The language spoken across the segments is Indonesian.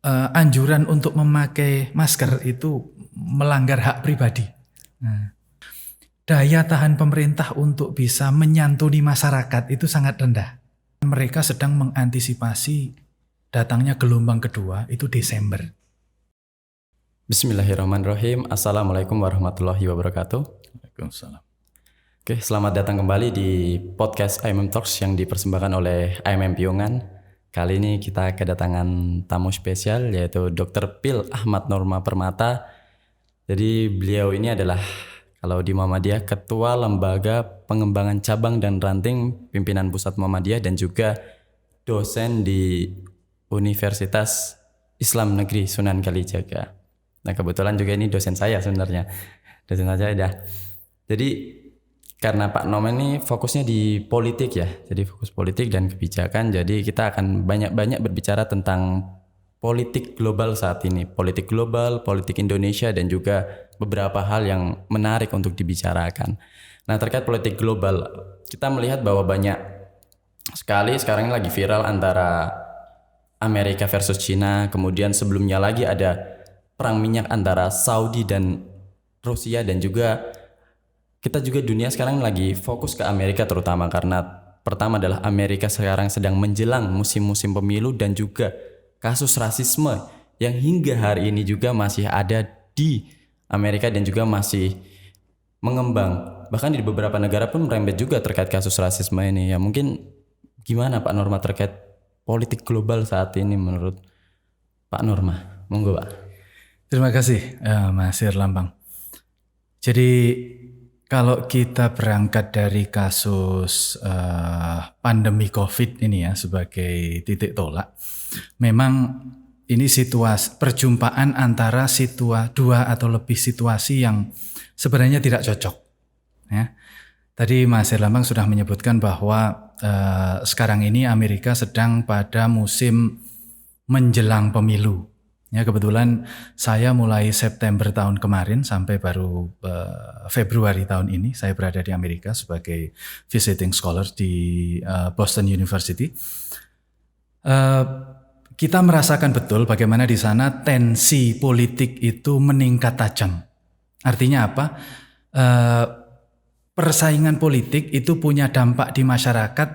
anjuran untuk memakai masker itu melanggar hak pribadi. Nah, daya tahan pemerintah untuk bisa menyantuni masyarakat itu sangat rendah. Mereka sedang mengantisipasi datangnya gelombang kedua itu Desember. Bismillahirrahmanirrahim. Assalamualaikum warahmatullahi wabarakatuh. Waalaikumsalam. Oke, selamat datang kembali di podcast IMM Talks yang dipersembahkan oleh IMM Piungan. Kali ini kita kedatangan tamu spesial yaitu Dr. Pil Ahmad Norma Permata. Jadi beliau ini adalah kalau di Muhammadiyah Ketua Lembaga Pengembangan Cabang dan Ranting Pimpinan Pusat Muhammadiyah dan juga dosen di Universitas Islam Negeri Sunan Kalijaga. Nah kebetulan juga ini dosen saya sebenarnya. Dosen saya dah. Jadi karena Pak Nom ini fokusnya di politik ya. Jadi fokus politik dan kebijakan. Jadi kita akan banyak-banyak berbicara tentang politik global saat ini. Politik global, politik Indonesia dan juga beberapa hal yang menarik untuk dibicarakan. Nah terkait politik global, kita melihat bahwa banyak sekali sekarang ini lagi viral antara Amerika versus China. Kemudian sebelumnya lagi ada perang minyak antara Saudi dan Rusia dan juga kita juga dunia sekarang lagi fokus ke Amerika terutama karena pertama adalah Amerika sekarang sedang menjelang musim-musim pemilu dan juga kasus rasisme yang hingga hari ini juga masih ada di Amerika dan juga masih mengembang. Bahkan di beberapa negara pun merembet juga terkait kasus rasisme ini. Ya mungkin gimana Pak Norma terkait politik global saat ini menurut Pak Norma? Monggo Pak. Terima kasih Mas Lambang. Jadi kalau kita berangkat dari kasus pandemi COVID ini ya sebagai titik tolak, memang ini situasi perjumpaan antara dua atau lebih situasi yang sebenarnya tidak cocok. Ya. Tadi Mas Lambang sudah menyebutkan bahwa sekarang ini Amerika sedang pada musim menjelang pemilu. Ya kebetulan saya mulai September tahun kemarin sampai baru Februari tahun ini saya berada di Amerika sebagai visiting scholar di Boston University. Kita merasakan betul bagaimana di sana tensi politik itu meningkat tajam. Artinya apa? Persaingan politik itu punya dampak di masyarakat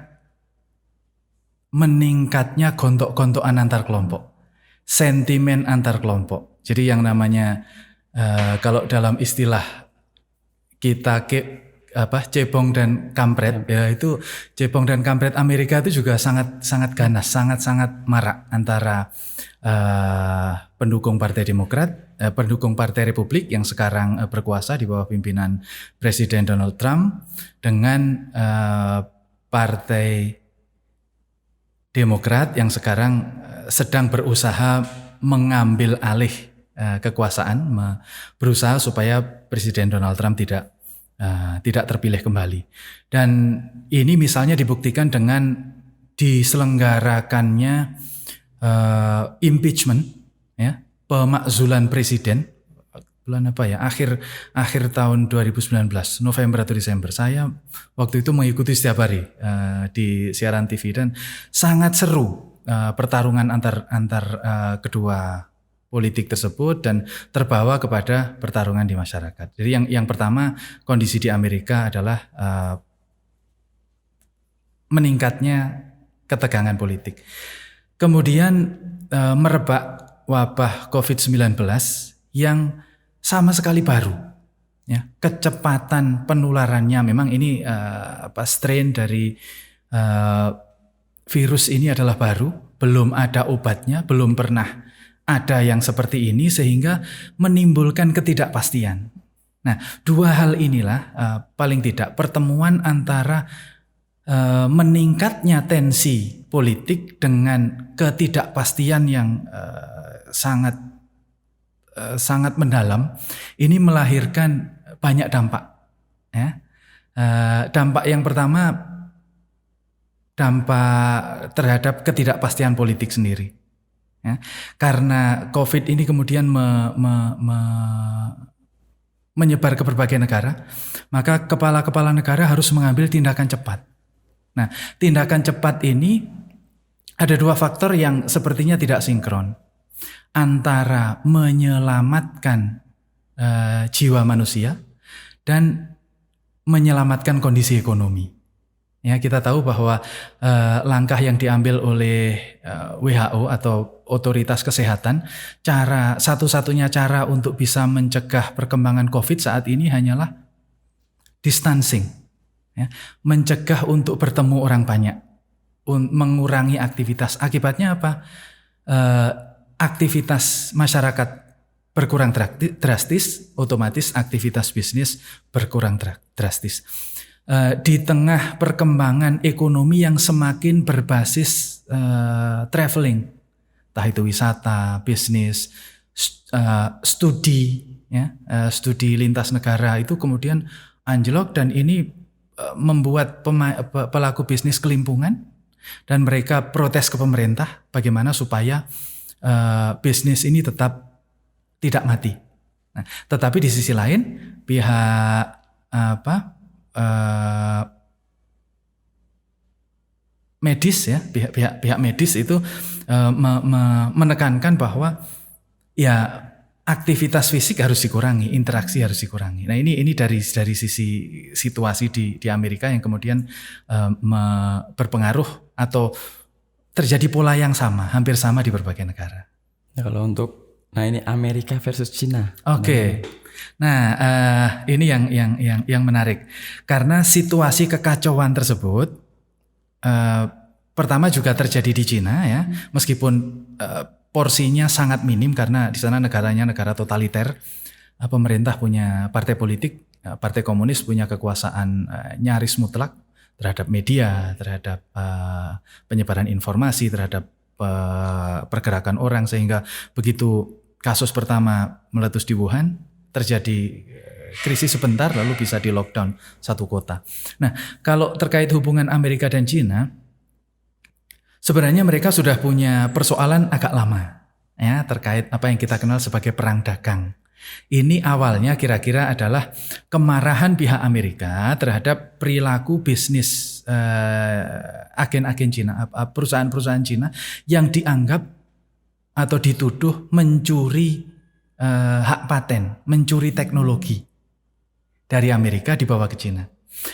meningkatnya gontok-gontokan antar kelompok. Sentimen antar kelompok. Jadi yang namanya kalau dalam istilah kita cebong dan kampret ya itu cebong dan kampret Amerika itu juga sangat ganas, sangat marak antara pendukung Partai Demokrat, pendukung Partai Republik yang sekarang berkuasa di bawah pimpinan Presiden Donald Trump dengan Partai Demokrat yang sekarang sedang berusaha mengambil alih kekuasaan, berusaha supaya Presiden Donald Trump tidak terpilih kembali. Dan ini misalnya dibuktikan dengan diselenggarakannya impeachment, ya, pemakzulan presiden. Bulan apa ya? Akhir tahun 2019, November atau Desember. Saya waktu itu mengikuti setiap hari di siaran TV dan sangat seru pertarungan antar kedua politik tersebut dan terbawa kepada pertarungan di masyarakat. Jadi yang pertama kondisi di Amerika adalah meningkatnya ketegangan politik. Kemudian merebak wabah COVID-19 yang sama sekali baru, ya, kecepatan penularannya memang ini strain dari virus ini adalah baru, belum ada obatnya, belum pernah ada yang seperti ini sehingga menimbulkan ketidakpastian. Nah, dua hal inilah paling tidak pertemuan antara meningkatnya tensi politik dengan ketidakpastian yang sangat mendalam ini melahirkan banyak dampak. Ya. Dampak yang pertama dampak terhadap ketidakpastian politik sendiri. Ya. Karena COVID ini kemudian menyebar ke berbagai negara, maka kepala-kepala negara harus mengambil tindakan cepat. Nah, tindakan cepat ini ada dua faktor yang sepertinya tidak sinkron. antara menyelamatkan jiwa manusia dan menyelamatkan kondisi ekonomi. Ya, kita tahu bahwa langkah yang diambil oleh WHO atau otoritas kesehatan, satu-satunya cara untuk bisa mencegah perkembangan COVID saat ini hanyalah distancing, ya, mencegah untuk bertemu orang banyak, mengurangi aktivitas. Akibatnya apa? Aktivitas masyarakat berkurang drastis, otomatis aktivitas bisnis berkurang drastis. Di tengah perkembangan ekonomi yang semakin berbasis traveling, entah itu wisata, bisnis, studi, ya, studi lintas negara itu kemudian anjlok, dan ini membuat pelaku bisnis kelimpungan dan mereka protes ke pemerintah bagaimana supaya bisnis ini tetap tidak mati. Nah, tetapi di sisi lain pihak medis, ya, pihak medis itu menekankan bahwa ya aktivitas fisik harus dikurangi, interaksi harus dikurangi. Nah, ini dari sisi situasi di Amerika yang kemudian berpengaruh atau terjadi pola yang sama, hampir sama di berbagai negara. Ya, kalau ini Amerika versus Cina. Oke. Nah, ini yang menarik karena situasi kekacauan tersebut pertama juga terjadi di Cina, ya, meskipun porsinya sangat minim karena di sana negaranya negara totaliter, pemerintah punya partai politik, partai komunis punya kekuasaan nyaris mutlak terhadap media, terhadap penyebaran informasi, terhadap pergerakan orang, sehingga begitu kasus pertama meletus di Wuhan, terjadi krisis sebentar lalu bisa di lockdown satu kota. Nah, kalau terkait hubungan Amerika dan Cina, sebenarnya mereka sudah punya persoalan agak lama, ya, terkait apa yang kita kenal sebagai perang dagang. Ini awalnya kira-kira adalah kemarahan pihak Amerika terhadap perilaku bisnis agen-agen Cina, perusahaan-perusahaan Cina yang dianggap atau dituduh mencuri hak paten, mencuri teknologi dari Amerika dibawa ke Cina.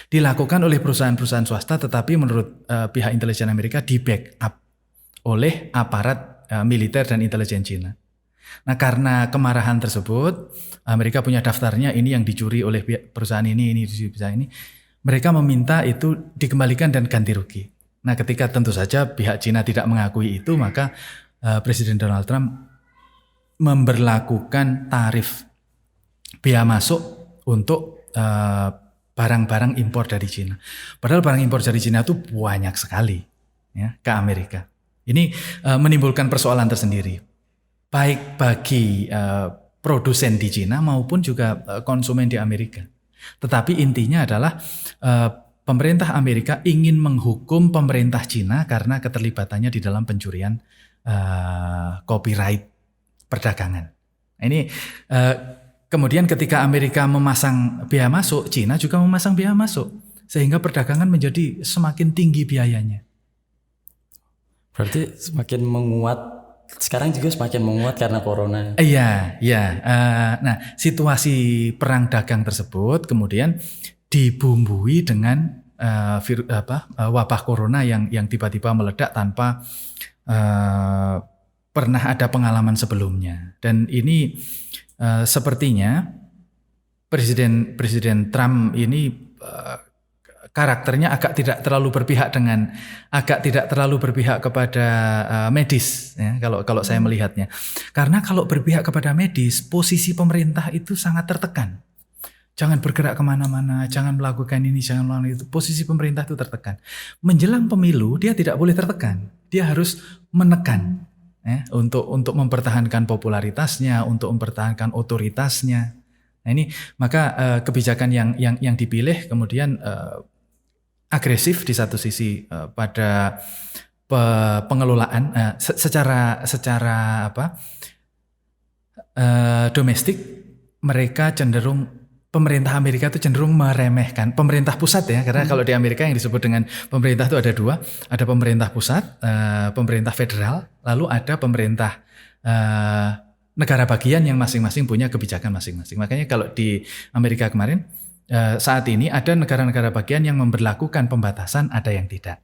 Dilakukan oleh perusahaan-perusahaan swasta, tetapi menurut pihak intelijen Amerika di backup oleh aparat militer dan intelijen Cina. Nah, karena kemarahan tersebut, Amerika punya daftarnya, ini yang dicuri oleh perusahaan ini perusahaan ini. Mereka meminta itu dikembalikan dan ganti rugi. Nah, ketika tentu saja pihak Cina tidak mengakui itu, maka Presiden Donald Trump memberlakukan tarif bea masuk untuk barang-barang impor dari Cina. Padahal barang impor dari Cina itu banyak sekali, ya, ke Amerika. Ini menimbulkan persoalan tersendiri, baik bagi produsen di Cina maupun juga konsumen di Amerika. Tetapi intinya adalah pemerintah Amerika ingin menghukum pemerintah Cina karena keterlibatannya di dalam pencurian copyright perdagangan. Ini kemudian ketika Amerika memasang bea masuk, Cina juga memasang bea masuk, sehingga perdagangan menjadi semakin tinggi biayanya. Berarti semakin menguat, sekarang juga semakin menguat karena corona. Iya. Nah, situasi perang dagang tersebut kemudian dibumbui dengan wabah corona yang tiba-tiba meledak tanpa pernah ada pengalaman sebelumnya. Dan ini sepertinya Presiden Trump ini karakternya agak tidak terlalu berpihak kepada medis, ya, kalau saya melihatnya. Karena kalau berpihak kepada medis, posisi pemerintah itu sangat tertekan. Jangan bergerak kemana-mana, jangan melakukan ini, jangan melakukan itu. Posisi pemerintah itu tertekan. Menjelang pemilu dia tidak boleh tertekan, dia harus menekan, ya, untuk mempertahankan popularitasnya, untuk mempertahankan otoritasnya. Nah, ini maka kebijakan yang dipilih kemudian agresif di satu sisi pada pengelolaan secara domestik. Mereka pemerintah Amerika itu cenderung meremehkan pemerintah pusat, ya, karena kalau di Amerika yang disebut dengan pemerintah itu ada dua, ada pemerintah pusat, pemerintah federal, lalu ada pemerintah negara bagian yang masing-masing punya kebijakan masing-masing. Makanya kalau di Amerika kemarin saat ini ada negara-negara bagian yang memberlakukan pembatasan, ada yang tidak.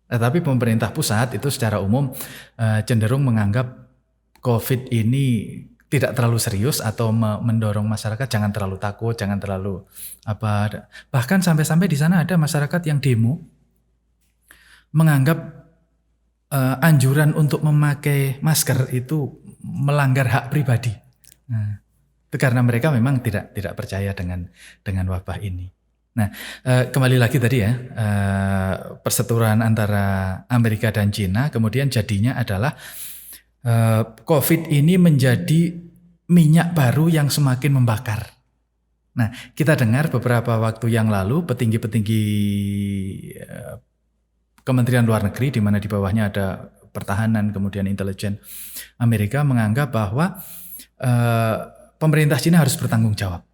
Tetapi pemerintah pusat itu secara umum cenderung menganggap COVID ini tidak terlalu serius atau mendorong masyarakat jangan terlalu takut, jangan terlalu apa. Bahkan sampai-sampai di sana ada masyarakat yang demo menganggap anjuran untuk memakai masker itu melanggar hak pribadi. Nah, itu karena mereka memang tidak percaya dengan wabah ini. Nah, kembali lagi tadi ya, perseteruan antara Amerika dan Cina, kemudian jadinya adalah COVID ini menjadi minyak baru yang semakin membakar. Nah, kita dengar beberapa waktu yang lalu petinggi-petinggi Kementerian Luar Negeri, di mana di bawahnya ada pertahanan, kemudian intelijen Amerika, menganggap bahwa pemerintah Cina harus bertanggung jawab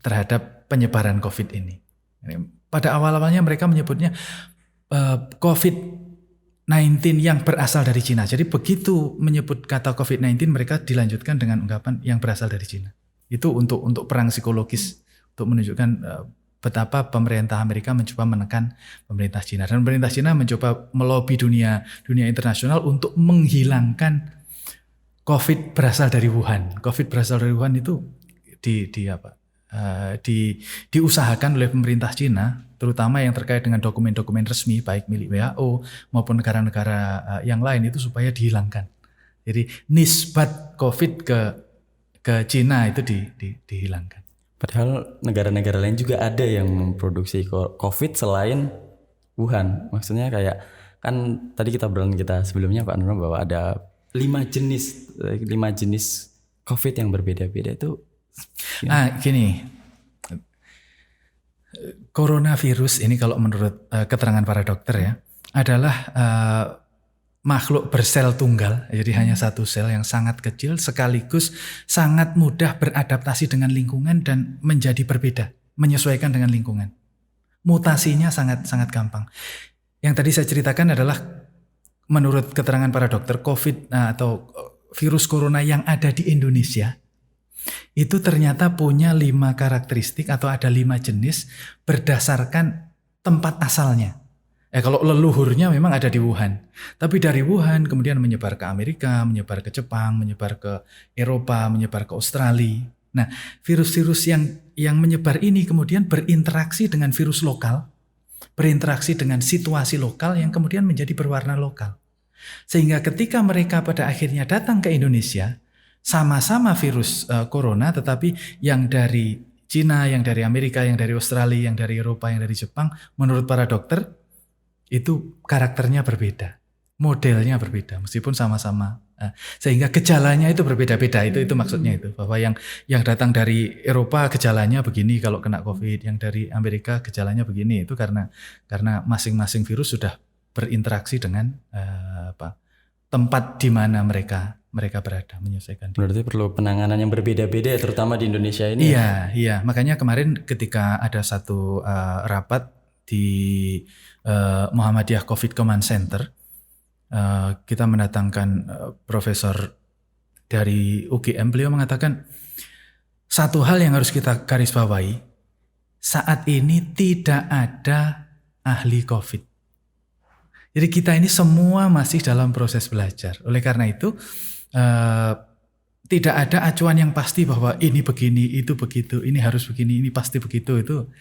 terhadap penyebaran COVID ini. Pada awal-awalnya mereka menyebutnya COVID-19 yang berasal dari Cina. Jadi begitu menyebut kata COVID-19 mereka dilanjutkan dengan ungkapan yang berasal dari Cina. Itu untuk perang psikologis, untuk menunjukkan betapa pemerintah Amerika mencoba menekan pemerintah Cina, dan pemerintah Cina mencoba melobi dunia internasional untuk menghilangkan COVID berasal dari Wuhan. COVID berasal dari Wuhan itu diusahakan oleh pemerintah Cina, terutama yang terkait dengan dokumen-dokumen resmi baik milik WHO maupun negara-negara yang lain itu supaya dihilangkan. Jadi nisbat COVID ke Cina itu dihilangkan. Padahal negara-negara lain juga ada yang memproduksi COVID selain Wuhan. Maksudnya kayak kan tadi kita sebelumnya Pak Nurma bahwa ada 5 jenis COVID yang berbeda-beda itu. Gini. Coronavirus ini kalau menurut keterangan para dokter ya adalah makhluk bersel tunggal, jadi hanya satu sel yang sangat kecil sekaligus sangat mudah beradaptasi dengan lingkungan dan menjadi berbeda, menyesuaikan dengan lingkungan. Mutasinya sangat gampang. Yang tadi saya ceritakan adalah menurut keterangan para dokter COVID atau virus corona yang ada di Indonesia itu ternyata punya 5 karakteristik atau ada 5 jenis berdasarkan tempat asalnya. Kalau leluhurnya memang ada di Wuhan. Tapi dari Wuhan kemudian menyebar ke Amerika, menyebar ke Jepang, menyebar ke Eropa, menyebar ke Australia. Nah, virus-virus yang menyebar ini kemudian berinteraksi dengan virus lokal, berinteraksi dengan situasi lokal yang kemudian menjadi berwarna lokal. Sehingga ketika mereka pada akhirnya datang ke Indonesia, sama-sama virus corona, tetapi yang dari Cina, yang dari Amerika, yang dari Australia, yang dari Eropa, yang dari Jepang, menurut para dokter, itu karakternya berbeda, modelnya berbeda, meskipun sama-sama, sehingga gejalanya itu berbeda-beda. Itu maksudnya itu, bahwa yang datang dari Eropa gejalanya begini kalau kena COVID, yang dari Amerika gejalanya begini. Itu karena masing-masing virus sudah berinteraksi dengan tempat di mana mereka berada, menyesuaikan diri. Berarti perlu penanganan yang berbeda-beda, terutama di Indonesia ini. Iya. Makanya kemarin ketika ada satu rapat di Muhammadiyah COVID Command Center, kita mendatangkan profesor dari UGM. Beliau mengatakan satu hal yang harus kita garis bawahi, saat ini tidak ada ahli COVID. Jadi kita ini semua masih dalam proses belajar. Oleh karena itu tidak ada acuan yang pasti bahwa ini begini, itu begitu, ini harus begini, ini pasti begitu. Itu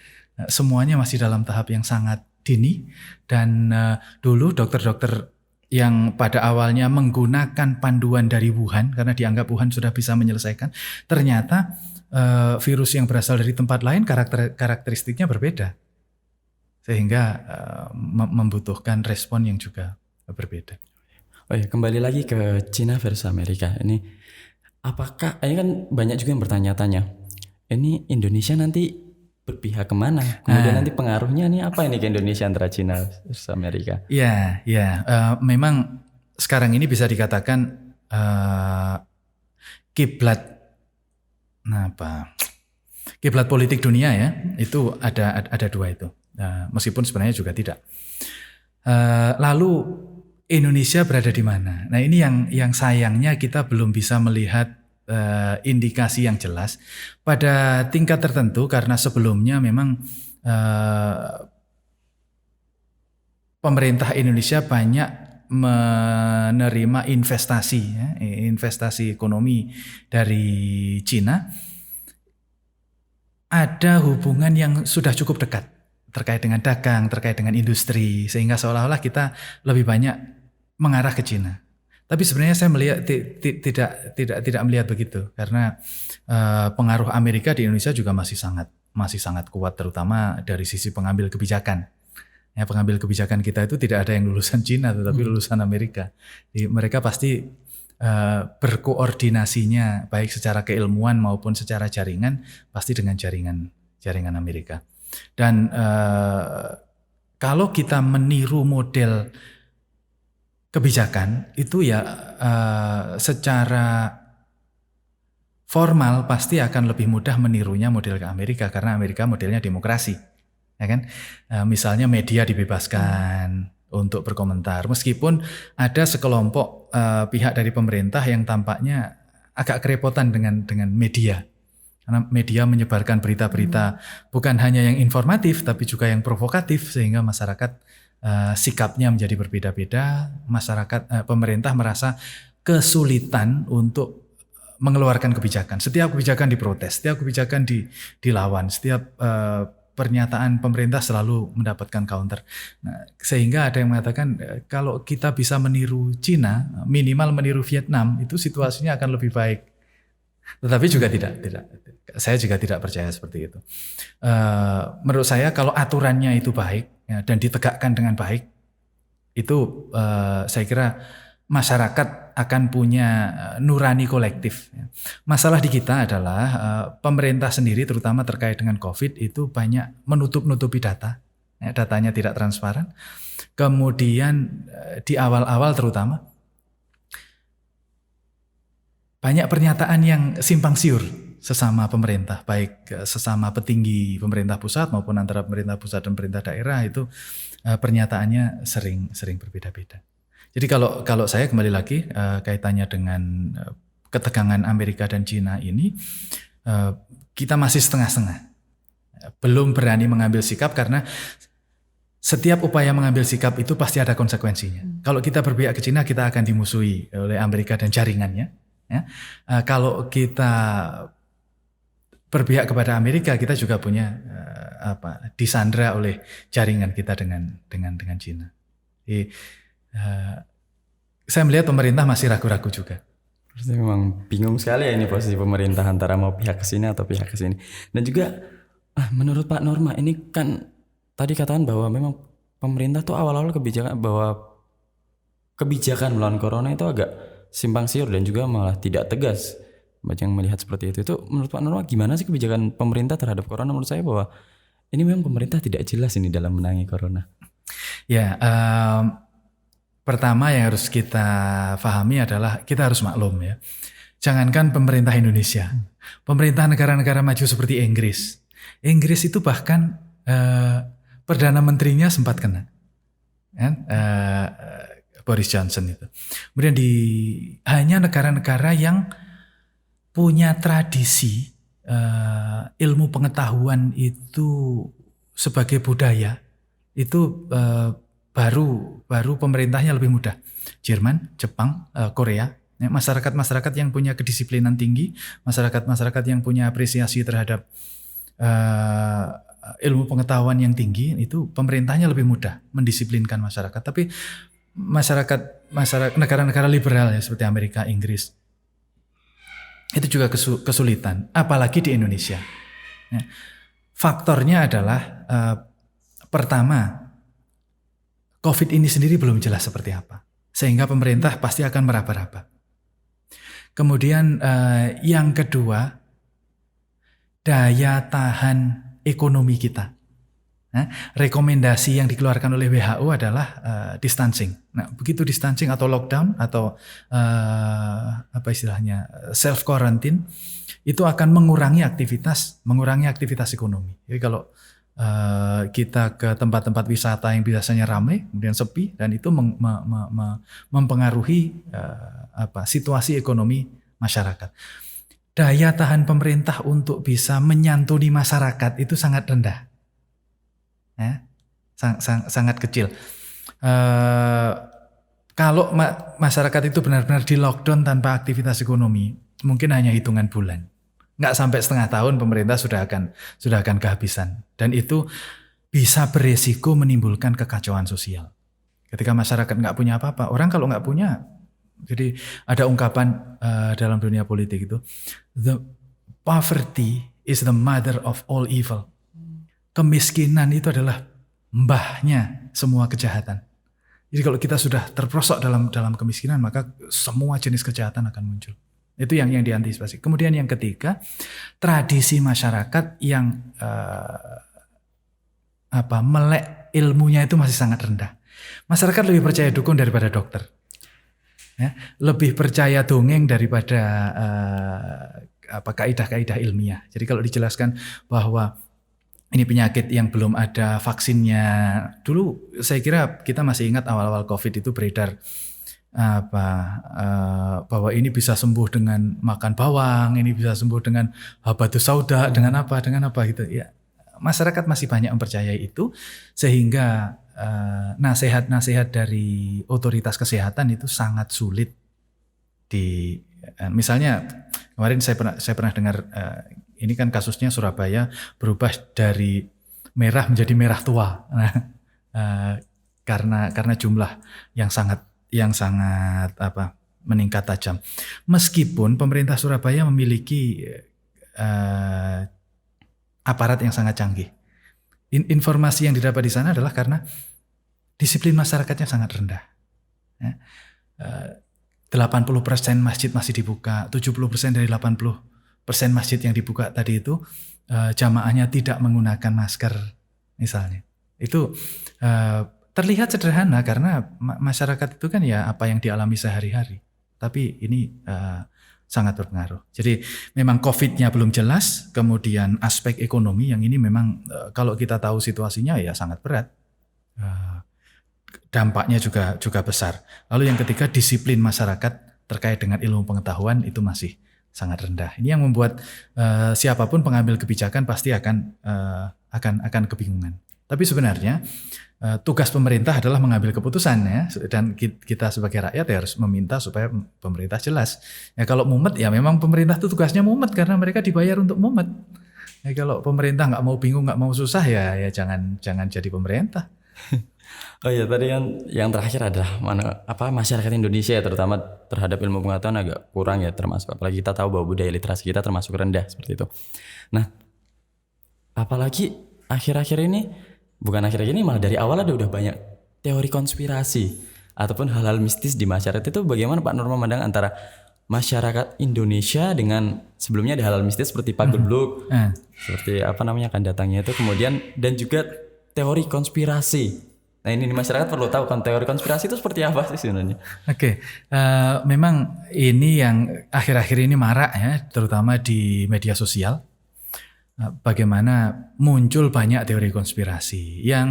semuanya masih dalam tahap yang sangat dini. Dan dulu dokter-dokter yang pada awalnya menggunakan panduan dari Wuhan karena dianggap Wuhan sudah bisa menyelesaikan, ternyata virus yang berasal dari tempat lain karakteristiknya berbeda, sehingga membutuhkan respon yang juga berbeda. Oh ya, kembali lagi ke Cina versus Amerika. Ini apakah ini kan banyak juga yang bertanya-tanya, ini Indonesia nanti berpihak kemana? Kemudian nanti pengaruhnya ini apa ini ke Indonesia antara Cina versus Amerika? Iya. Memang sekarang ini bisa dikatakan kiblat politik dunia ya, itu ada 2 itu. Meskipun sebenarnya juga tidak. Lalu Indonesia berada di mana. Nah ini yang sayangnya kita belum bisa melihat indikasi yang jelas pada tingkat tertentu karena sebelumnya memang pemerintah Indonesia banyak menerima investasi ekonomi dari Cina. Ada hubungan yang sudah cukup dekat terkait dengan dagang, terkait dengan industri, sehingga seolah-olah kita lebih banyak mengarah ke Cina. Tapi sebenarnya saya melihat tidak melihat begitu karena pengaruh Amerika di Indonesia juga masih sangat kuat, terutama dari sisi pengambil kebijakan. Ya, pengambil kebijakan kita itu tidak ada yang lulusan Cina tetapi lulusan Amerika. Jadi mereka pasti berkoordinasinya baik secara keilmuan maupun secara jaringan pasti dengan jaringan Amerika. Dan kalau kita meniru model kebijakan itu ya secara formal pasti akan lebih mudah menirunya model ke Amerika karena Amerika modelnya demokrasi, ya kan? Misalnya media dibebaskan untuk berkomentar meskipun ada sekelompok pihak dari pemerintah yang tampaknya agak kerepotan dengan media. Karena media menyebarkan berita-berita bukan hanya yang informatif tapi juga yang provokatif sehingga masyarakat sikapnya menjadi berbeda-beda, pemerintah merasa kesulitan untuk mengeluarkan kebijakan. Setiap kebijakan diprotes, setiap kebijakan dilawan, setiap pernyataan pemerintah selalu mendapatkan counter. Nah, sehingga ada yang mengatakan kalau kita bisa meniru Cina, minimal meniru Vietnam, itu situasinya akan lebih baik. Tetapi juga tidak. Saya juga tidak percaya seperti itu. Menurut saya kalau aturannya itu baik ya, dan ditegakkan dengan baik, itu saya kira masyarakat akan punya nurani kolektif. Ya. Masalah di kita adalah pemerintah sendiri terutama terkait dengan COVID itu banyak menutup-nutupi data. Ya, datanya tidak transparan. Kemudian di awal-awal terutama banyak pernyataan yang simpang siur sesama pemerintah, baik sesama petinggi pemerintah pusat maupun antara pemerintah pusat dan pemerintah daerah itu pernyataannya sering berbeda-beda. Jadi kalau saya kembali lagi kaitannya dengan ketegangan Amerika dan Cina ini, kita masih setengah-setengah, belum berani mengambil sikap karena setiap upaya mengambil sikap itu pasti ada konsekuensinya. Kalau kita berpihak ke Cina, kita akan dimusuhi oleh Amerika dan jaringannya. Ya. Kalau kita berpihak kepada Amerika, kita juga punya disandra oleh jaringan kita dengan Cina. Jadi, saya melihat pemerintah masih ragu-ragu juga. Berarti memang bingung sekali ya ini posisi pemerintah antara mau pihak ke sini atau pihak ke sini. Dan juga menurut Pak Norma ini kan tadi katakan bahwa memang pemerintah tuh awal-awal kebijakan melawan corona itu agak simpang siur dan juga malah tidak tegas. Banyak yang melihat seperti itu. Itu menurut Pak Norma gimana sih kebijakan pemerintah terhadap corona? Menurut saya bahwa ini memang pemerintah tidak jelas ini dalam menangani corona. Ya, pertama yang harus kita pahami adalah kita harus maklum ya. Jangankan pemerintah Indonesia, pemerintah negara-negara maju seperti Inggris. Inggris itu bahkan Perdana Menterinya sempat kena. Kan? Boris Johnson itu. Kemudian hanya negara-negara yang punya tradisi ilmu pengetahuan itu sebagai budaya itu baru pemerintahnya lebih mudah. Jerman, Jepang, Korea, ya, masyarakat-masyarakat yang punya kedisiplinan tinggi, masyarakat-masyarakat yang punya apresiasi terhadap ilmu pengetahuan yang tinggi, itu pemerintahnya lebih mudah mendisiplinkan masyarakat. Tapi masyarakat negara-negara liberal ya seperti Amerika, Inggris itu juga kesulitan, apalagi di Indonesia. Ya. Faktornya adalah pertama, COVID ini sendiri belum jelas seperti apa, sehingga pemerintah pasti akan meraba-raba. Kemudian yang kedua, daya tahan ekonomi kita. Nah, rekomendasi yang dikeluarkan oleh WHO adalah distancing. Nah, begitu distancing atau lockdown atau self quarantine itu akan mengurangi aktivitas ekonomi. Jadi kalau kita ke tempat-tempat wisata yang biasanya ramai kemudian sepi, dan itu mempengaruhi situasi ekonomi masyarakat. Daya tahan pemerintah untuk bisa menyantuni masyarakat itu sangat rendah, ya, sangat kecil. Kalau masyarakat itu benar-benar di lockdown tanpa aktivitas ekonomi, mungkin hanya hitungan bulan. Nggak sampai setengah tahun pemerintah sudah akan kehabisan. Dan itu bisa beresiko menimbulkan kekacauan sosial. Ketika masyarakat nggak punya apa-apa, orang kalau nggak punya, jadi ada ungkapan dalam dunia politik itu, the poverty is the mother of all evil. Kemiskinan itu adalah mbahnya semua kejahatan. Jadi kalau kita sudah terperosok dalam kemiskinan, maka semua jenis kejahatan akan muncul. Itu yang diantisipasi. Kemudian yang ketiga, tradisi masyarakat yang melek ilmunya itu masih sangat rendah. Masyarakat lebih percaya dukun daripada dokter, ya, lebih percaya dongeng daripada kaidah-kaidah ilmiah. Jadi kalau dijelaskan bahwa ini penyakit yang belum ada vaksinnya, dulu saya kira kita masih ingat awal-awal COVID itu beredar bahwa ini bisa sembuh dengan makan bawang, ini bisa sembuh dengan habatus sauda, dengan apa gitu ya. Masyarakat masih banyak mempercayai itu, sehingga nasihat-nasihat dari otoritas kesehatan itu sangat sulit misalnya kemarin saya pernah dengar, ini kan kasusnya Surabaya berubah dari merah menjadi merah tua, karena jumlah yang sangat meningkat tajam. Meskipun pemerintah Surabaya memiliki aparat yang sangat canggih. Informasi yang didapat di sana adalah karena disiplin masyarakatnya sangat rendah. 80% masjid masih dibuka, 70% dari 80% masjid yang dibuka tadi itu jamaahnya tidak menggunakan masker misalnya. Itu terlihat sederhana karena masyarakat itu kan ya apa yang dialami sehari-hari. Tapi ini sangat berpengaruh. Jadi memang COVID-nya belum jelas, kemudian aspek ekonomi yang ini memang kalau kita tahu situasinya ya sangat berat. Dampaknya juga besar. Lalu yang ketiga, disiplin masyarakat terkait dengan ilmu pengetahuan itu masih sangat rendah. Ini yang membuat siapapun pengambil kebijakan pasti akan kebingungan. Tapi sebenarnya tugas pemerintah adalah mengambil keputusan, ya, dan kita sebagai rakyat ya harus meminta supaya pemerintah jelas. Ya kalau mumet ya memang pemerintah itu tugasnya mumet karena mereka dibayar untuk mumet. Ya kalau pemerintah nggak mau bingung, nggak mau susah ya jangan jadi pemerintah. Oh iya, tadi kan yang terakhir adalah masyarakat Indonesia ya, terutama terhadap ilmu pengetahuan agak kurang ya, termasuk apalagi kita tahu bahwa budaya literasi kita termasuk rendah seperti itu. Nah, apalagi akhir-akhir ini malah dari awal udah banyak teori konspirasi ataupun hal-hal mistis di masyarakat. Itu bagaimana Pak Nur memandang antara masyarakat Indonesia dengan sebelumnya ada hal-hal mistis seperti Pak Gebluk, seperti akan datangnya itu, kemudian dan juga teori konspirasi. Nah ini masyarakat perlu tahu kan teori konspirasi itu seperti apa sih sebenarnya? Oke, memang ini yang akhir-akhir ini marak ya, terutama di media sosial. Bagaimana muncul banyak teori konspirasi yang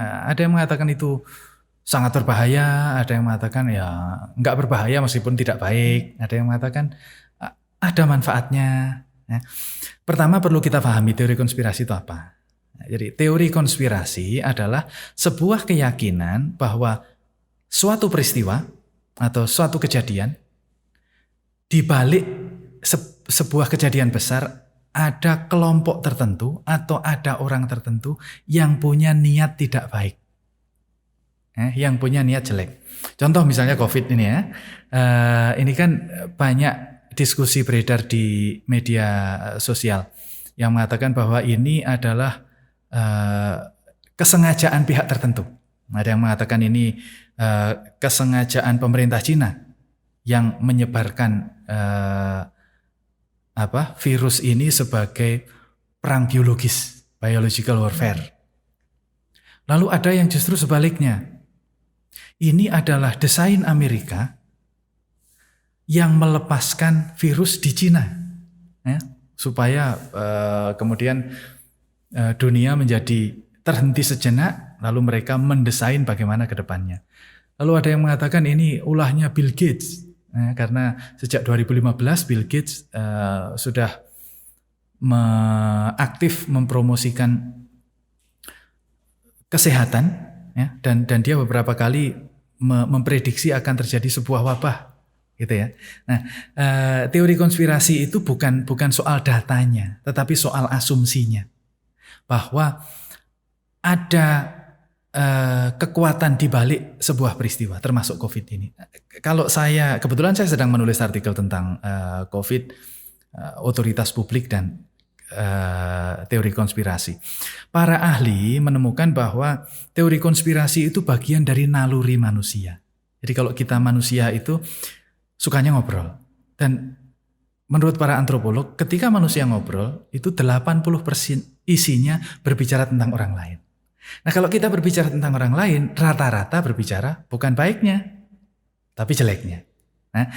ada yang mengatakan itu sangat berbahaya, ada yang mengatakan ya nggak berbahaya meskipun tidak baik, ada yang mengatakan ada manfaatnya. Ya. Pertama perlu kita pahami teori konspirasi itu apa. Jadi teori konspirasi adalah sebuah keyakinan bahwa suatu peristiwa atau suatu kejadian di balik sebuah kejadian besar ada kelompok tertentu atau ada orang tertentu yang punya niat tidak baik, yang punya niat jelek. Contoh misalnya COVID ini ya, ini kan banyak diskusi beredar di media sosial yang mengatakan bahwa ini adalah kesengajaan pihak tertentu. Ada yang mengatakan ini kesengajaan pemerintah Cina yang menyebarkan virus ini sebagai perang biologis, biological warfare. Lalu ada yang justru sebaliknya. Ini adalah desain Amerika yang melepaskan virus di Cina, ya, supaya kemudian dunia menjadi terhenti sejenak, lalu mereka mendesain bagaimana ke depannya. Lalu ada yang mengatakan ini ulahnya Bill Gates, karena sejak 2015 Bill Gates sudah aktif mempromosikan kesehatan, ya, dan dia beberapa kali memprediksi akan terjadi sebuah wabah, gitu ya. Nah, teori konspirasi itu bukan soal datanya, tetapi soal asumsinya bahwa ada kekuatan di balik sebuah peristiwa, termasuk COVID ini. Kalau kebetulan saya sedang menulis artikel tentang COVID, otoritas publik dan teori konspirasi. Para ahli menemukan bahwa teori konspirasi itu bagian dari naluri manusia. Jadi kalau kita manusia itu sukanya ngobrol. Dan menurut para antropolog, ketika manusia ngobrol, itu 80% isinya berbicara tentang orang lain. Nah, kalau kita berbicara tentang orang lain, rata-rata berbicara bukan baiknya, tapi jeleknya. Nah,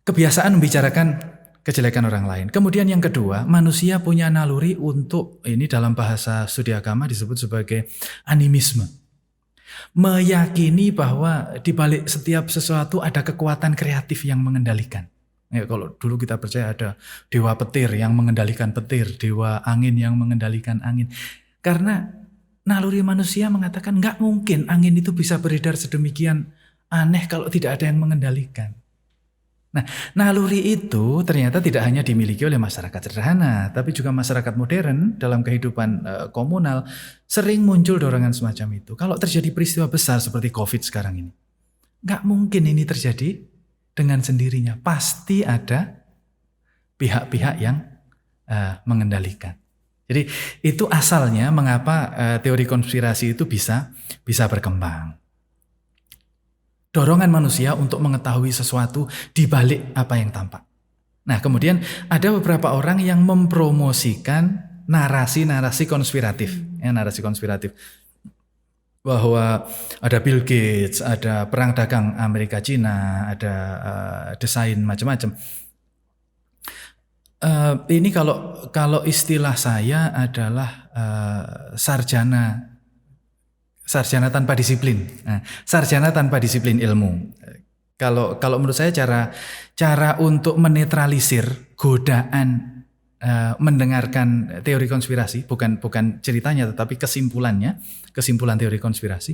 kebiasaan membicarakan kejelekan orang lain. Kemudian yang kedua, manusia punya naluri untuk, ini dalam bahasa studi agama disebut sebagai animisme. Meyakini bahwa di balik setiap sesuatu ada kekuatan kreatif yang mengendalikan. Ya, kalau dulu kita percaya ada dewa petir yang mengendalikan petir, dewa angin yang mengendalikan angin. Karena naluri manusia mengatakan nggak mungkin angin itu bisa beredar sedemikian aneh kalau tidak ada yang mengendalikan. Nah, naluri itu ternyata tidak hanya dimiliki oleh masyarakat sederhana, tapi juga masyarakat modern dalam kehidupan komunal sering muncul dorongan semacam itu. Kalau terjadi peristiwa besar seperti COVID sekarang ini, nggak mungkin ini terjadi dengan sendirinya. Pasti ada pihak-pihak yang mengendalikan. Jadi itu asalnya mengapa teori konspirasi itu bisa berkembang. Dorongan manusia untuk mengetahui sesuatu di balik apa yang tampak. Nah, kemudian ada beberapa orang yang mempromosikan narasi-narasi konspiratif. Ya, narasi konspiratif. Bahwa ada Bill Gates, ada perang dagang Amerika Cina, ada desain macam-macam. Ini kalau istilah saya adalah sarjana tanpa disiplin. Nah, sarjana tanpa disiplin ilmu. Kalau menurut saya cara untuk menetralisir godaan mendengarkan teori konspirasi, bukan ceritanya tetapi kesimpulan teori konspirasi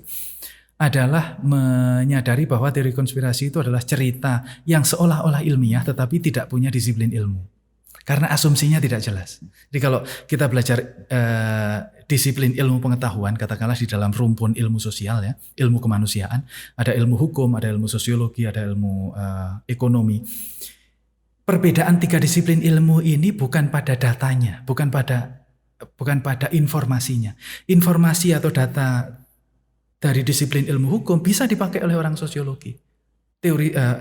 adalah menyadari bahwa teori konspirasi itu adalah cerita yang seolah-olah ilmiah tetapi tidak punya disiplin ilmu. Karena asumsinya tidak jelas. Jadi kalau kita belajar disiplin ilmu pengetahuan, katakanlah di dalam rumpun ilmu sosial, ya, ilmu kemanusiaan, ada ilmu hukum, ada ilmu sosiologi, ada ilmu ekonomi. Perbedaan 3 disiplin ilmu ini bukan pada datanya, bukan pada informasinya. Informasi atau data dari disiplin ilmu hukum bisa dipakai oleh orang sosiologi.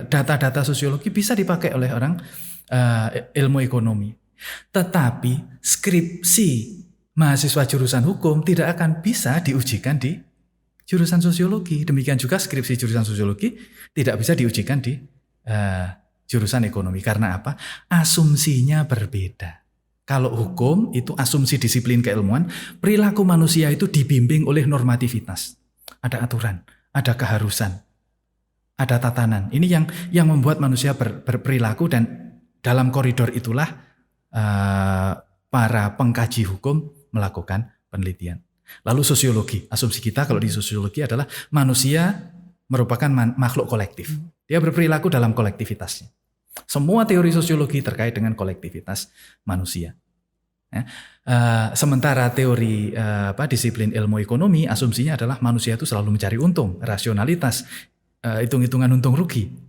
Data-data sosiologi bisa dipakai oleh orang ilmu ekonomi. Tetapi skripsi mahasiswa jurusan hukum tidak akan bisa diujikan di jurusan sosiologi. Demikian juga skripsi jurusan sosiologi tidak bisa diujikan di jurusan ekonomi. Karena apa? Asumsinya berbeda. Kalau hukum itu asumsi disiplin keilmuan, perilaku manusia itu dibimbing oleh normativitas. Ada aturan, ada keharusan, ada tatanan. Ini yang membuat manusia berperilaku, dan dalam koridor itulah para pengkaji hukum melakukan penelitian. Lalu sosiologi, asumsi kita kalau di sosiologi adalah manusia merupakan makhluk kolektif. Dia berperilaku dalam kolektivitasnya. Semua teori sosiologi terkait dengan kolektivitas manusia. Sementara teori disiplin ilmu ekonomi, asumsinya adalah manusia itu selalu mencari untung, rasionalitas, hitung-hitungan untung rugi.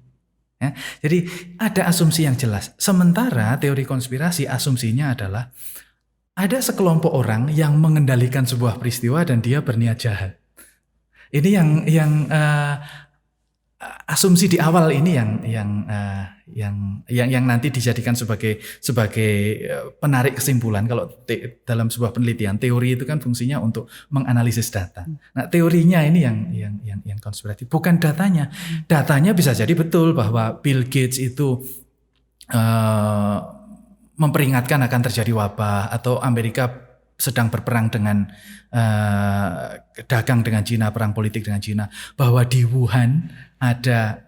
Ya, jadi ada asumsi yang jelas. Sementara teori konspirasi asumsinya adalah ada sekelompok orang yang mengendalikan sebuah peristiwa dan dia berniat jahat. Ini yang asumsi di awal ini yang nanti dijadikan sebagai penarik kesimpulan. Kalau dalam sebuah penelitian, teori itu kan fungsinya untuk menganalisis data. Nah, teorinya ini yang konspiratif, bukan datanya. Datanya bisa jadi betul bahwa Bill Gates itu memperingatkan akan terjadi wabah, atau Amerika sedang berperang dengan dagang dengan Cina, perang politik dengan Cina, bahwa di Wuhan ada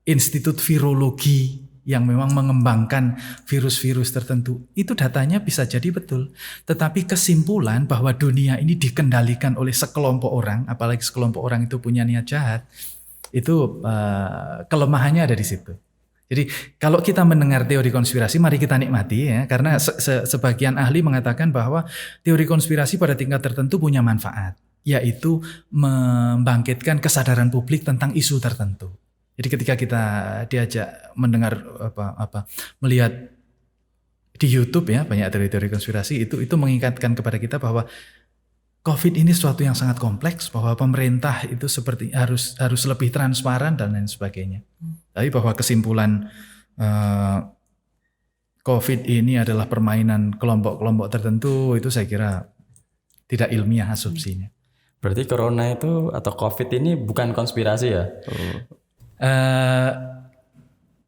institut virologi yang memang mengembangkan virus-virus tertentu, itu datanya bisa jadi betul. Tetapi kesimpulan bahwa dunia ini dikendalikan oleh sekelompok orang, apalagi sekelompok orang itu punya niat jahat, itu kelemahannya ada di situ. Jadi kalau kita mendengar teori konspirasi, mari kita nikmati ya, karena sebagian ahli mengatakan bahwa teori konspirasi pada tingkat tertentu punya manfaat, yaitu membangkitkan kesadaran publik tentang isu tertentu. Jadi ketika kita diajak mendengar melihat di YouTube ya banyak teori-teori konspirasi, itu mengingatkan kepada kita bahwa COVID ini sesuatu yang sangat kompleks, bahwa pemerintah itu seperti harus lebih transparan dan lain sebagainya. Tapi bahwa kesimpulan COVID ini adalah permainan kelompok-kelompok tertentu, itu saya kira tidak ilmiah asumsinya. Berarti corona itu atau COVID ini bukan konspirasi ya?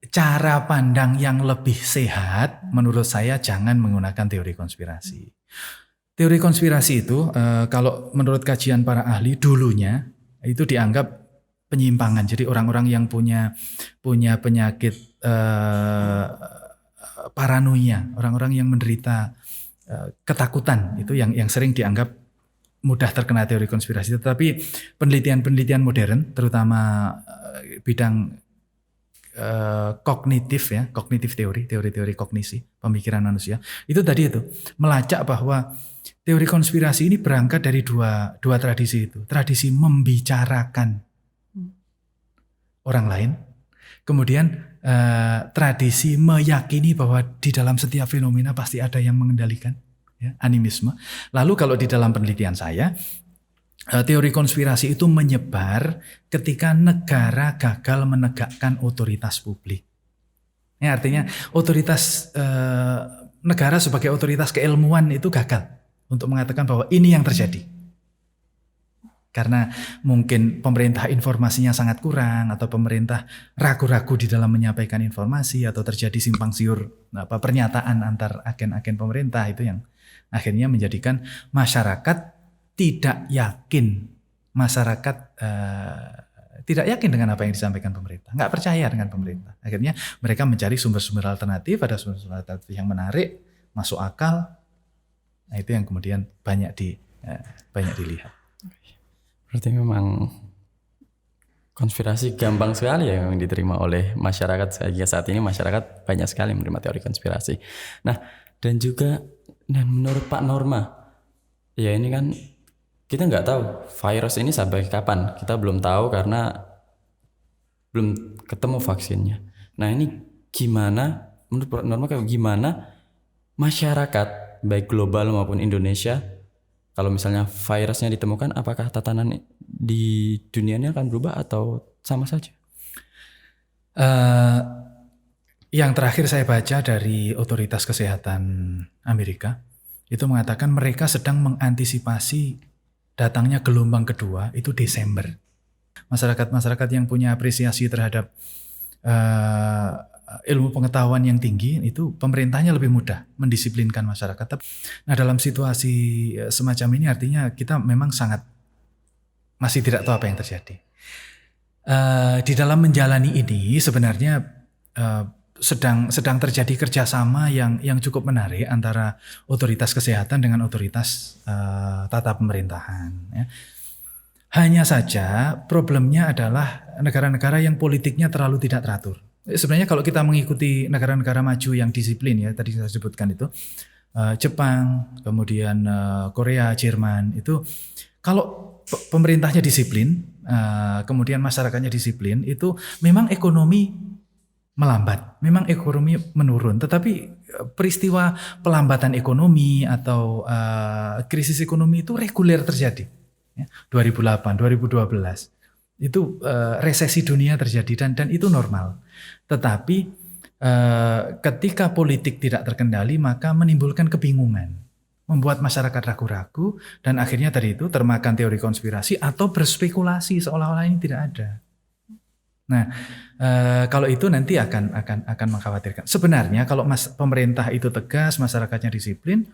Cara pandang yang lebih sehat menurut saya jangan menggunakan teori konspirasi. Teori konspirasi itu kalau menurut kajian para ahli dulunya itu dianggap penyimpangan. Jadi orang-orang yang punya penyakit paranoia, orang-orang yang menderita ketakutan itu yang sering dianggap mudah terkena teori konspirasi. Tetapi penelitian-penelitian modern terutama bidang kognitif ya, kognitif teori kognisi, pemikiran manusia, itu tadi itu melacak bahwa teori konspirasi ini berangkat dari dua tradisi itu. Tradisi membicarakan orang lain, kemudian tradisi meyakini bahwa di dalam setiap fenomena pasti ada yang mengendalikan, ya, animisme. Lalu kalau di dalam penelitian saya, teori konspirasi itu menyebar ketika negara gagal menegakkan otoritas publik. Ya, artinya otoritas negara sebagai otoritas keilmuan itu gagal untuk mengatakan bahwa ini yang terjadi. Karena mungkin pemerintah informasinya sangat kurang, atau pemerintah ragu-ragu di dalam menyampaikan informasi, atau terjadi simpang siur pernyataan antar agen-agen pemerintah, itu yang akhirnya menjadikan masyarakat tidak yakin, tidak yakin dengan apa yang disampaikan pemerintah, nggak percaya dengan pemerintah. Akhirnya mereka mencari sumber-sumber alternatif, ada sumber-sumber alternatif yang menarik, masuk akal. Nah, itu yang kemudian banyak dilihat. Berarti memang konspirasi gampang sekali ya yang diterima oleh masyarakat. Saat ini masyarakat banyak sekali menerima teori konspirasi. Nah, dan menurut Pak Norma, ya ini kan kita nggak tahu virus ini sampai kapan. Kita belum tahu karena belum ketemu vaksinnya. Nah, ini gimana menurut Pak Norma, gimana masyarakat baik global maupun Indonesia, kalau misalnya virusnya ditemukan, apakah tatanan di dunia ini akan berubah atau sama saja? Yang terakhir saya baca dari otoritas kesehatan Amerika, itu mengatakan mereka sedang mengantisipasi datangnya gelombang kedua itu Desember. Masyarakat yang punya apresiasi terhadap ilmu pengetahuan yang tinggi, itu pemerintahnya lebih mudah mendisiplinkan masyarakat. Nah, dalam situasi semacam ini artinya kita memang masih tidak tahu apa yang terjadi. Di dalam menjalani ini sebenarnya sedang terjadi kerjasama yang cukup menarik antara otoritas kesehatan dengan otoritas tata pemerintahan. Ya. Hanya saja problemnya adalah negara-negara yang politiknya terlalu tidak teratur. Sebenarnya kalau kita mengikuti negara-negara maju yang disiplin, ya tadi saya sebutkan itu, Jepang, kemudian Korea, Jerman, itu kalau pemerintahnya disiplin, kemudian masyarakatnya disiplin, itu memang ekonomi melambat, memang ekonomi menurun. Tetapi peristiwa pelambatan ekonomi atau krisis ekonomi itu reguler terjadi. 2008, 2012 itu resesi dunia terjadi dan itu normal. Tetapi ketika politik tidak terkendali maka menimbulkan kebingungan, membuat masyarakat ragu-ragu dan akhirnya tadi itu termakan teori konspirasi atau berspekulasi seolah-olah ini tidak ada. Nah, kalau itu nanti akan mengkhawatirkan. Sebenarnya kalau pemerintah itu tegas, masyarakatnya disiplin,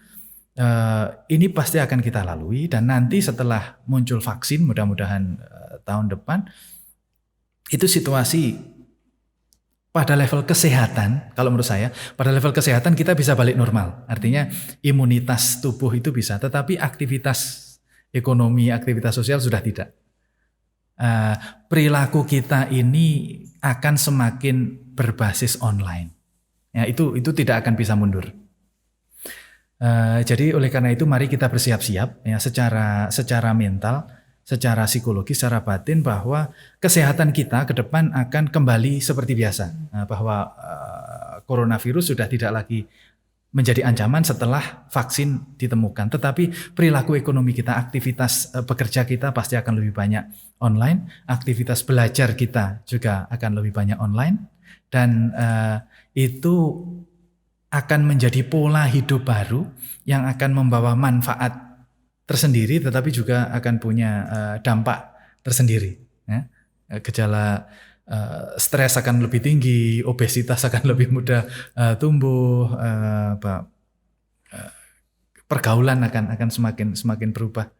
Ini pasti akan kita lalui dan nanti setelah muncul vaksin mudah-mudahan tahun depan itu situasi pada level kesehatan, kalau menurut saya pada level kesehatan kita bisa balik normal. Artinya imunitas tubuh itu bisa, tetapi aktivitas ekonomi, aktivitas sosial sudah tidak. Perilaku kita ini akan semakin berbasis online. Ya, itu tidak akan bisa mundur. Jadi oleh karena itu mari kita bersiap-siap ya secara mental, secara psikologi, secara batin bahwa kesehatan kita ke depan akan kembali seperti biasa. Bahwa coronavirus sudah tidak lagi menjadi ancaman setelah vaksin ditemukan. Tetapi perilaku ekonomi kita, aktivitas pekerja kita pasti akan lebih banyak online, aktivitas belajar kita juga akan lebih banyak online dan itu akan menjadi pola hidup baru yang akan membawa manfaat tersendiri tetapi juga akan punya dampak tersendiri. Ya. Gejala stres akan lebih tinggi, obesitas akan lebih mudah tumbuh, pergaulan akan semakin berubah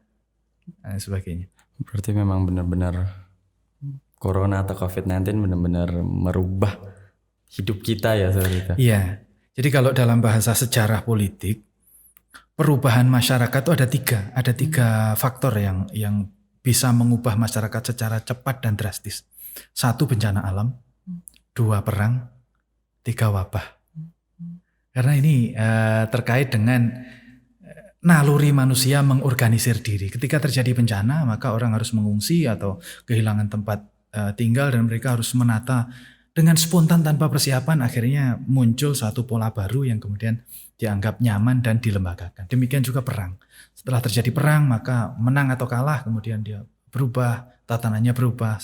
dan sebagainya. Berarti memang benar-benar Corona atau COVID-19 benar-benar merubah hidup kita ya seperti itu. Iya. Jadi kalau dalam bahasa sejarah politik, perubahan masyarakat itu ada tiga faktor yang bisa mengubah masyarakat secara cepat dan drastis. 1 bencana alam, 2 perang, 3 wabah. Karena ini terkait dengan naluri manusia mengorganisir diri. Ketika terjadi bencana, maka orang harus mengungsi atau kehilangan tempat tinggal dan mereka harus menata dengan spontan tanpa persiapan. Akhirnya muncul satu pola baru yang kemudian dianggap nyaman dan dilembagakan. Demikian juga perang. Setelah terjadi perang, maka menang atau kalah, kemudian dia berubah, tatanannya berubah.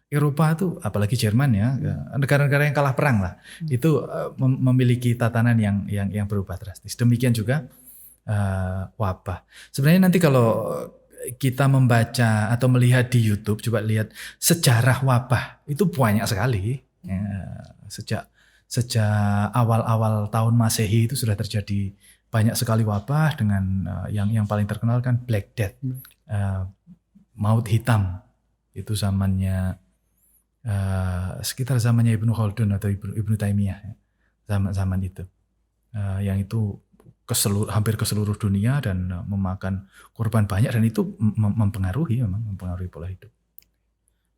Eropa itu, apalagi Jerman ya, negara-negara yang kalah perang lah, itu memiliki tatanan yang berubah drastis. Demikian juga wabah. Sebenarnya nanti kalau kita membaca atau melihat di YouTube, coba lihat sejarah wabah itu banyak sekali. Ya, sejak awal-awal tahun Masehi itu sudah terjadi banyak sekali wabah dengan yang paling terkenal kan Black Death, maut hitam. Itu zamannya sekitar zamannya Ibnu Khaldun atau Ibnu Taimiyah, zaman itu, yang itu hampir ke seluruh dunia dan memakan korban banyak dan itu mempengaruhi pola hidup.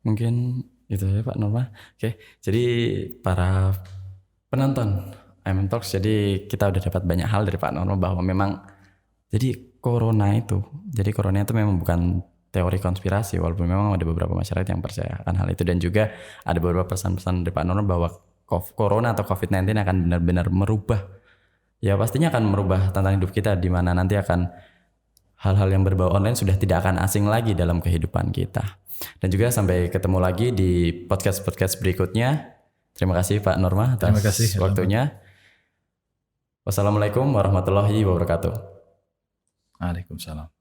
Mungkin itu ya Pak Norma. Oke, jadi para penonton IMM Talks, jadi kita udah dapat banyak hal dari Pak Norma bahwa memang jadi corona itu memang bukan teori konspirasi, walaupun memang ada beberapa masyarakat yang percaya akan hal itu, dan juga ada beberapa pesan-pesan dari Pak Norma bahwa corona atau COVID-19 akan benar-benar merubah, ya pastinya akan merubah tatanan hidup kita, di mana nanti akan hal-hal yang berbau online sudah tidak akan asing lagi dalam kehidupan kita. Dan juga sampai ketemu lagi di podcast-podcast berikutnya. Terima kasih Pak Norma atas waktunya. Wassalamualaikum warahmatullahi wabarakatuh. Waalaikumsalam.